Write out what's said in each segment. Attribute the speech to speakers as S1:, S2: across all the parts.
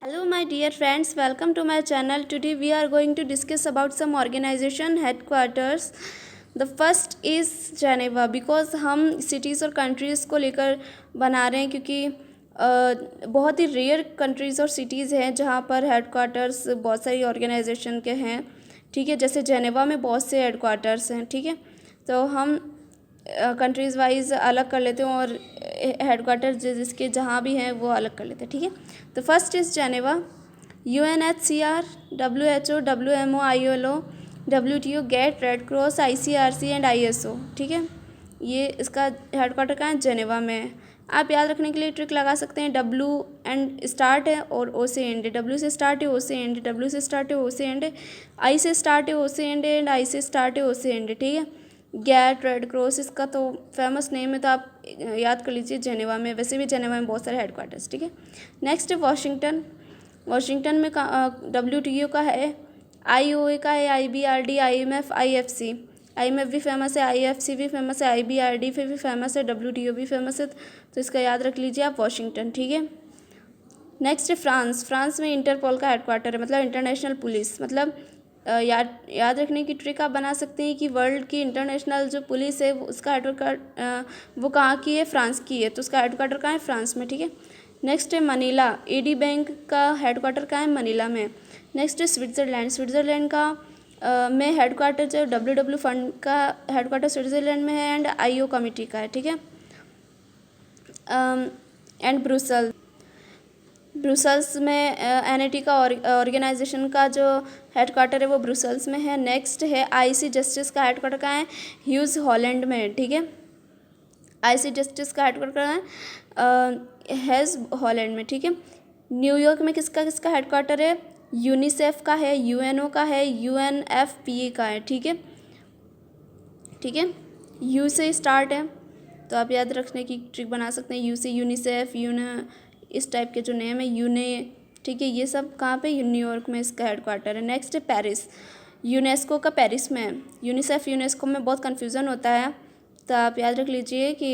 S1: Hello my dear friends, welcome to my channel. Today we are going to discuss about some organization headquarters. The first is Geneva because हम cities और countries को लेकर बना रहे हैं क्योंकि बहुत ही रेयर कंट्रीज़ और सिटीज़ हैं जहाँ पर हेडक्वार्टर्स बहुत सारी ऑर्गेनाइजेशन के हैं। ठीक है, जैसे जेनेवा में बहुत से हेडक्वार्टर्स हैं। ठीक है, तो हम कंट्रीज़ वाइज अलग कर लेते हैं और हेडक्वार्टर जिसके जहाँ भी हैं वो अलग कर लेते हैं। ठीक है, तो first is Geneva, UNHCR, WHO, WMO, ILO, WTO, GATT, red cross, ICRC and ISO। ठीक है, ये इसका हेडक्वार्टर कहाँ है? जेनेवा में है। आप याद रखने के लिए ट्रिक लगा सकते हैं, W एंड स्टार्ट है और O से एंड है। W से स्टार्ट है, O से एंड है। W से स्टार्ट है, O से एंड है। I से स्टार्ट है, O से एंड है एंड I से स्टार्ट है, O से एंड है। ठीक है, गेट, रेड क्रॉस इसका तो फेमस नेम है, तो आप याद कर लीजिए जेनेवा में। वैसे भी जेनेवा में बहुत सारे हेडक्वार्टर्स। ठीक है, नेक्स्ट है वाशिंगटन। वाशिंगटन में WTO का है, IOA का है, IBRD, IMF, IFC। IMF भी फेमस है, IFC भी फेमस है, IBRD भी फेमस है, WTO भी फेमस है, तो इसका याद रख लीजिए आप वाशिंगटन। ठीक है, नेक्स्ट है फ्रांस। फ्रांस में इंटरपोल का हेडक्वार्टर है, मतलब इंटरनेशनल पुलिस। मतलब याद रखने की ट्रिक आप बना सकते हैं कि वर्ल्ड की इंटरनेशनल जो पुलिस है उसका हेडक्वार्टर वो कहाँ की है? फ्रांस की है, तो उसका हेडक्वार्टर कहाँ है? फ्रांस में। ठीक है, नेक्स्ट है मनीला। AD बैंक का हेडक्वार्टर कहाँ है? मनीला में। नेक्स्ट है स्विट्ज़रलैंड। स्विट्ज़रलैंड का में हेडक्वार्टर जो WW फंड का हेडक्वार्टर स्विट्ज़रलैंड में है एंड IO कमिटी का है। ठीक है, एंड ब्रुसल्स में NAT का ऑर्गेनाइजेशन का जो हेडक्वार्टर है वो ब्रुसल्स में है। नेक्स्ट है IC जस्टिस का हेडक्वार्टर कहाँ है? ह्यूज हॉलैंड में। ठीक है, IC जस्टिस का हेडक्वार्टर कहाँ है? हेज हॉलैंड में। ठीक है, न्यूयॉर्क में किसका हेडक्वार्टर है? यूनिसेफ का है, UNO का है, UNFPA का है। ठीक है, ठीक है, U से स्टार्ट है, तो आप याद रखने की ट्रिक बना सकते हैं। U से यूनिसेफ, इस टाइप के जो नेम है, यूने। ठीक है, ये सब कहाँ पे? न्यूयॉर्क में इसका हेडक्वार्टर है। नेक्स्ट है पेरिस। यूनेस्को का पेरिस में है। यूनिसेफ यूनेस्को में बहुत कन्फ्यूज़न होता है, तो आप याद रख लीजिए कि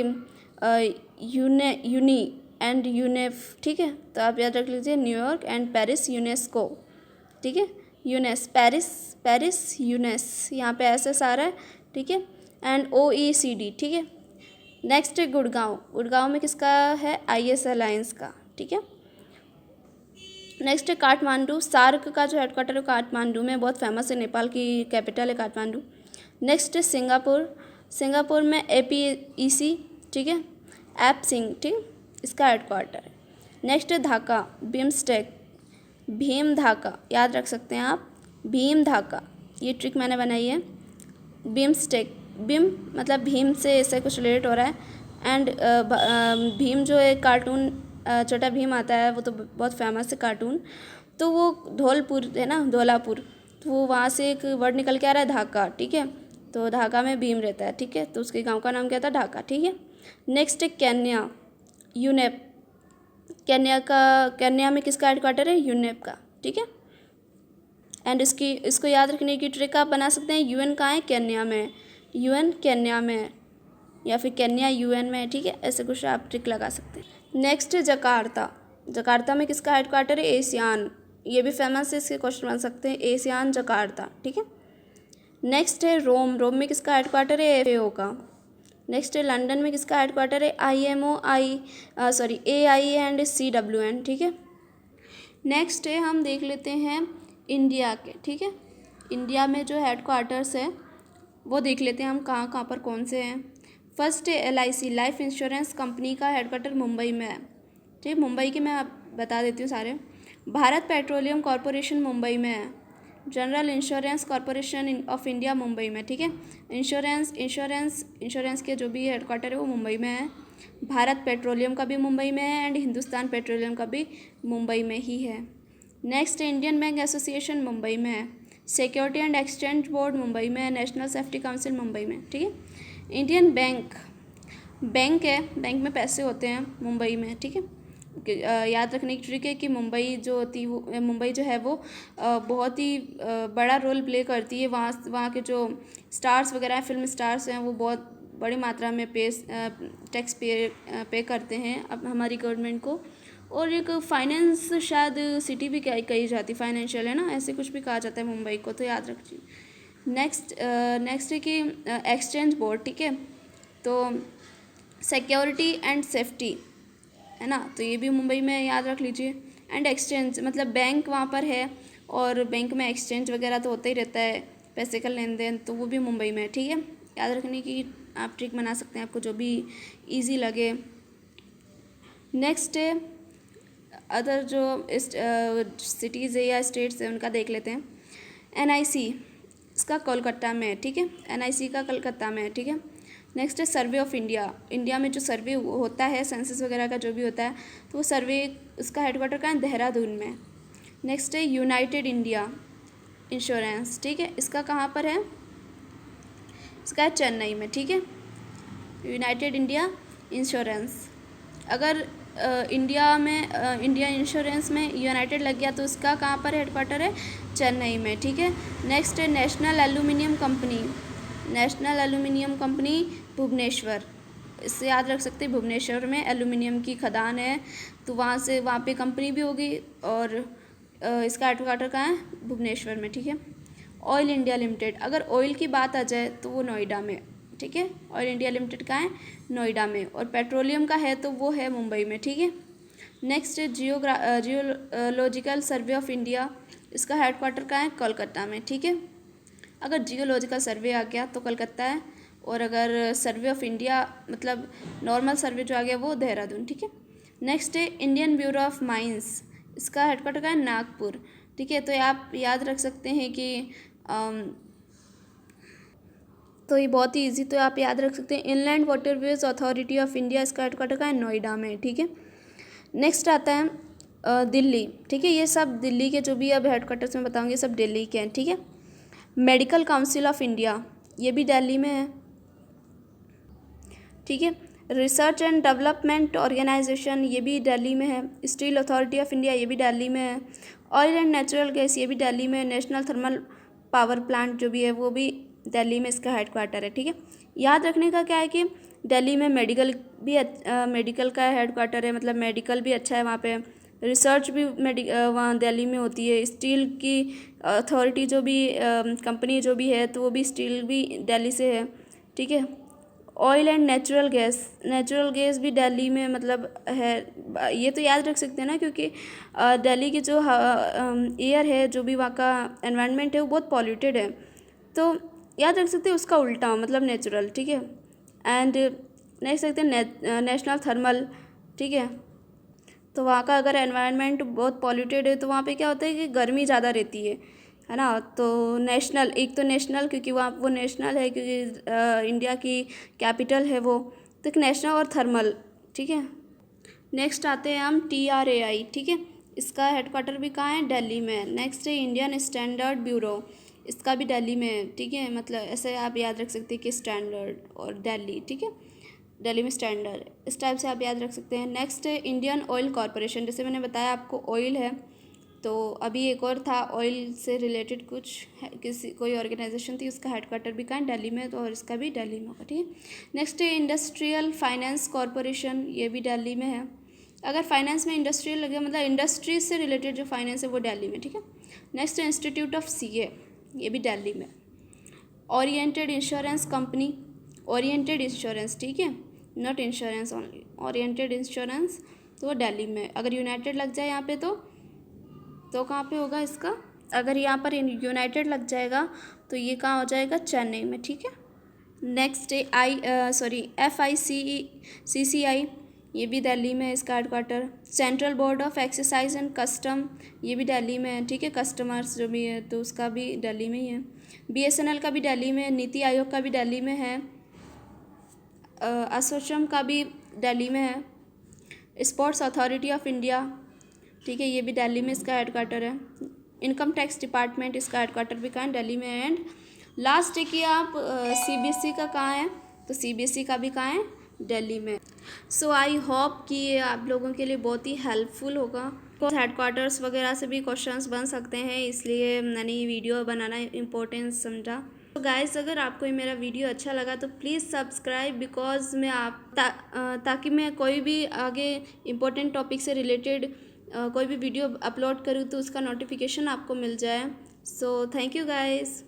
S1: यूनी एंड यूनेफ। ठीक है, तो आप याद रख लीजिए न्यूयॉर्क एंड पेरिस यूनेस्को। ठीक है, पेरिस यूनेस, यहाँ पे SS आ रहा है। ठीक है, एंड OECD। ठीक है, नेक्स्ट है गुड़गांव। गुड़गांव में किसका है? IS अलायंस का। ठीक है, नेक्स्ट है काठमांडू। सार्क का जो हेडक्वार्टर है काठमांडू में, बहुत फेमस है, नेपाल की कैपिटल है काठमांडू। नेक्स्ट है सिंगापुर। सिंगापुर में APEC। ठीक है, ऐप सिंह। ठीक, इसका हेडक्वार्टर है। नेक्स्ट है ढाका, बिम्स्टेक, भीम ढाका, याद रख सकते हैं आप, भीम ढाका, ये ट्रिक मैंने बनाई है। बिम्स्टेक, बिम मतलब भीम से इससे कुछ रिलेट हो रहा है एंड भीम जो है कार्टून, छोटा भीम आता है, वो तो बहुत फेमस है कार्टून, तो वो धौलपुर है ना, धौलापुर, तो वो वहाँ से एक वर्ड निकल के आ रहा है ढाका। ठीक है, तो ढाका में भीम रहता है। ठीक है, तो उसके गांव का नाम क्या था? ढाका। ठीक है, नेक्स्ट है केन्या, यूनेप। केन्या में किसका हेडक्वार्टर है? यूनेप का। ठीक है, एंड इसको याद रखने की ट्रिक आप बना सकते हैं, UN कहाँ है? केन्या में। UN केन्या में है, या फिर केन्या UN में है। ठीक है, ऐसे कुछ आप ट्रिक लगा सकते हैं। नेक्स्ट है जकार्ता। जकार्ता में किसका हेडक्वार्टर है? एशियान, ये भी फेमस है, इसके क्वेश्चन बन सकते हैं, एशियान जकार्ता। ठीक है, नेक्स्ट है रोम। रोम में किसका हेडक्वार्टर है? FAO का। नेक्स्ट है लंदन में किसका हेडक्वार्टर है? IMO, AI and CWN। ठीक है, नेक्स्ट है हम देख लेते हैं इंडिया के। ठीक है, इंडिया में जो हेडक्वार्टर्स है वो देख लेते हैं हम कहाँ कहाँ पर कौन से हैं। फर्स्ट है LIC, लाइफ इंश्योरेंस कंपनी का हेडक्वार्टर मुंबई में है। ठीक है, मुंबई के मैं आप बता देती हूँ सारे। भारत पेट्रोलियम कॉरपोरेशन मुंबई में है। General insurance corporation of India Mumbai में। ठीक है, इंश्योरेंस के जो भी हेडक्वार्टर है वो मुंबई में है। भारत पेट्रोलियम का भी मुंबई में है एंड हिंदुस्तान पेट्रोलियम का भी मुंबई में ही है। Next Indian bank association Mumbai में है। Security and exchange board Mumbai में है। नेशनल सेफ्टी काउंसिल मुंबई में। ठीक है, इंडियन बैंक है, बैंक में पैसे होते हैं मुंबई में। ठीक है, याद रखने की ट्रिक है कि मुंबई जो है वो बहुत ही बड़ा रोल प्ले करती है। वहाँ के जो स्टार्स वगैरह हैं, फिल्म स्टार्स हैं, वो बहुत बड़ी मात्रा में टैक्स पे करते हैं अब हमारी गवर्नमेंट को, और एक फाइनेंस शायद सिटी भी कही जाती, फाइनेंशियल है ना, ऐसे कुछ भी कहा जाता है मुंबई को, तो याद रखिए। नेक्स्ट है कि एक्सचेंज बोर्ड, ठीक है, तो सिक्योरिटी एंड सेफ्टी है ना, तो ये भी मुंबई में याद रख लीजिए। एंड एक्सचेंज मतलब बैंक वहाँ पर है, और बैंक में एक्सचेंज वगैरह तो होता ही रहता है, पैसे का लेन देन, तो वो भी मुंबई में है, ठीक है। याद रखने की आप ट्रिक बना सकते हैं, आपको जो भी इजी लगे। नेक्स्ट है अदर जो सिटीज़ है या स्टेट्स है उनका देख लेते हैं। NIC इसका कोलकाता में है, ठीक है, NIC का कलकत्ता में है, ठीक है। नेक्स्ट है सर्वे ऑफ इंडिया, इंडिया में जो सर्वे होता है सेंसस वगैरह का जो भी होता है, तो वो सर्वे उसका हेडक्वार्टर कहाँ है, देहरादून में। नेक्स्ट है यूनाइटेड इंडिया इंश्योरेंस, ठीक है, इसका कहाँ पर है, इसका है चेन्नई में, ठीक है, यूनाइटेड इंडिया इंश्योरेंस। अगर इंडिया में इंडिया इंश्योरेंस में यूनाइटेड लग गया तो उसका कहाँ पर हेडक्वार्टर है, चेन्नई में, ठीक है। नेक्स्ट है national aluminium company, national aluminium company Bhubaneswar, इससे याद रख सकते हैं, भुवनेश्वर में एल्यूमिनियम की खदान है, तो वहाँ पे कंपनी भी होगी, और इसका हेडक्वार्टर कहाँ है, भुवनेश्वर में, ठीक है। ऑयल इंडिया लिमिटेड, अगर ऑयल की बात आ जाए तो वो नोएडा में, ठीक है, ऑयल इंडिया लिमिटेड कहाँ है, नोएडा में, और पेट्रोलियम का है तो वो है मुंबई में, ठीक है। नेक्स्ट है जियोलॉजिकल सर्वे ऑफ इंडिया, इसका हेडक्वार्टर कहाँ है, कोलकाता में, ठीक है। अगर जियोलॉजिकल सर्वे आ गया तो कलकत्ता है, और अगर सर्वे ऑफ इंडिया मतलब नॉर्मल सर्वे जो आ गया वो देहरादून, ठीक है। नेक्स्ट है इंडियन ब्यूरो ऑफ माइंस, इसका हेडक्वार्टर कहाँ है, नागपुर, ठीक है। तो आप याद रख सकते हैं कि तो ये बहुत ही ईजी, तो आप याद रख सकते हैं inland waterways authority of India, इसका हेडक्वार्टर कहाँ है, नोएडा में, ठीक है। नेक्स्ट आता है दिल्ली, ठीक है, ये सब दिल्ली के जो भी अब हेडक्वार्टर्स में बताऊंगी सब दिल्ली के हैं, ठीक है। मेडिकल काउंसिल ऑफ इंडिया, ये भी दिल्ली में है, ठीक है। रिसर्च एंड डेवलपमेंट ऑर्गेनाइजेशन, ये भी दिल्ली में है। स्टील अथॉरिटी ऑफ इंडिया, ये भी दिल्ली में है। ऑयल एंड नेचुरल गैस, ये भी दिल्ली में है। नेशनल थर्मल पावर प्लांट जो भी है वो भी दिल्ली में इसका हेडक्वार्टर है, ठीक है। याद रखने का क्या है कि दिल्ली में मेडिकल का हेडक्वार्टर है, मतलब मेडिकल भी अच्छा है वहाँ पे, रिसर्च भी वहाँ दिल्ली में होती है। स्टील की अथॉरिटी जो भी कंपनी जो भी है तो वो भी स्टील भी दिल्ली से है, ठीक है। ऑयल एंड नेचुरल गैस भी दिल्ली में मतलब है, ये तो याद रख सकते हैं ना, क्योंकि दिल्ली की जो एयर है, जो भी वहाँ का एनवायरनमेंट है वो बहुत पॉल्यूटेड है, तो याद रख सकते हैं उसका उल्टा मतलब नेचुरल, ठीक है। एंड नेक्स्ट देखते हैं नेशनल थर्मल, ठीक है, तो वहाँ का अगर एनवायरनमेंट बहुत पॉल्यूटेड है तो वहाँ पे क्या होता है कि गर्मी ज़्यादा रहती है ना। तो नेशनल, एक तो नेशनल क्योंकि वहाँ वो नेशनल है, क्योंकि इंडिया की कैपिटल है वो, तो एक नेशनल और थर्मल, ठीक है। नेक्स्ट आते हैं हम TRAI, ठीक है, इसका हेडक्वार्टर भी कहाँ है, दिल्ली में। नेक्स्ट है इंडियन स्टैंडर्ड ब्यूरो, इसका भी दिल्ली में है, ठीक है, मतलब ऐसे आप याद रख सकते हैं कि स्टैंडर्ड और दिल्ली, ठीक है, दिल्ली में स्टैंडर्ड, इस टाइप से आप याद रख सकते हैं। नेक्स्ट है इंडियन ऑयल कॉरपोरेशन, जैसे मैंने बताया आपको ऑयल है, तो अभी एक और था ऑयल से रिलेटेड कुछ कोई ऑर्गेनाइजेशन थी, उसका हेडक्वार्टर भी कहाँ है, दिल्ली में, तो और इसका भी दिल्ली में होगा, ठीक है। नेक्स्ट है इंडस्ट्रियल फाइनेंस कॉरपोरेशन, ये भी दिल्ली में है। अगर फाइनेंस में इंडस्ट्रियल लगे मतलब इंडस्ट्रीज से रिलेटेड जो फाइनेंस है वो दिल्ली में, ठीक है। नेक्स्ट है इंस्टीट्यूट ऑफ CA, ये भी दिल्ली में। Oriented insurance company, oriented insurance, ठीक है, not insurance only, oriented insurance, तो वो दिल्ली में। अगर यूनाइटेड लग जाए यहाँ पे तो कहाँ पे होगा इसका, अगर यहाँ पर यूनाइटेड लग जाएगा तो ये कहाँ हो जाएगा, चेन्नई में, ठीक है। नेक्स्ट है FICCI, ये भी दिल्ली में है इसका headquarter. Central board of excise and custom, ये भी दिल्ली में है, ठीक है, कस्टमर्स जो भी है तो उसका भी दिल्ली में ही है। BSNL का भी दिल्ली में है। नीति आयोग का भी दिल्ली में है। असोचम का भी दिल्ली में है। स्पोर्ट्स अथॉरिटी ऑफ इंडिया, ठीक है, ये भी दिल्ली में इसका हेडक्वार्टर है। इनकम टैक्स डिपार्टमेंट, इसका हेडक्वार्टर भी कहाँ है, दिल्ली में है। एंड लास्ट है कि आप CBSE का कहाँ है, तो CBSE का भी कहाँ है, दिल्ली में। सो आई होप कि ये आप लोगों के लिए बहुत ही हेल्पफुल होगा। हेडक्वार्टर्स वगैरह से भी क्वेश्चंस बन सकते हैं, इसलिए मैंने ये वीडियो बनाना इम्पोर्टेंस समझा। तो गाइस, अगर आपको ये मेरा वीडियो अच्छा लगा तो प्लीज़ सब्सक्राइब, बिकॉज मैं ताकि मैं कोई भी आगे इम्पोर्टेंट टॉपिक से रिलेटेड कोई भी वीडियो अपलोड करूँ तो उसका नोटिफिकेशन आपको मिल जाए। So thank you guys.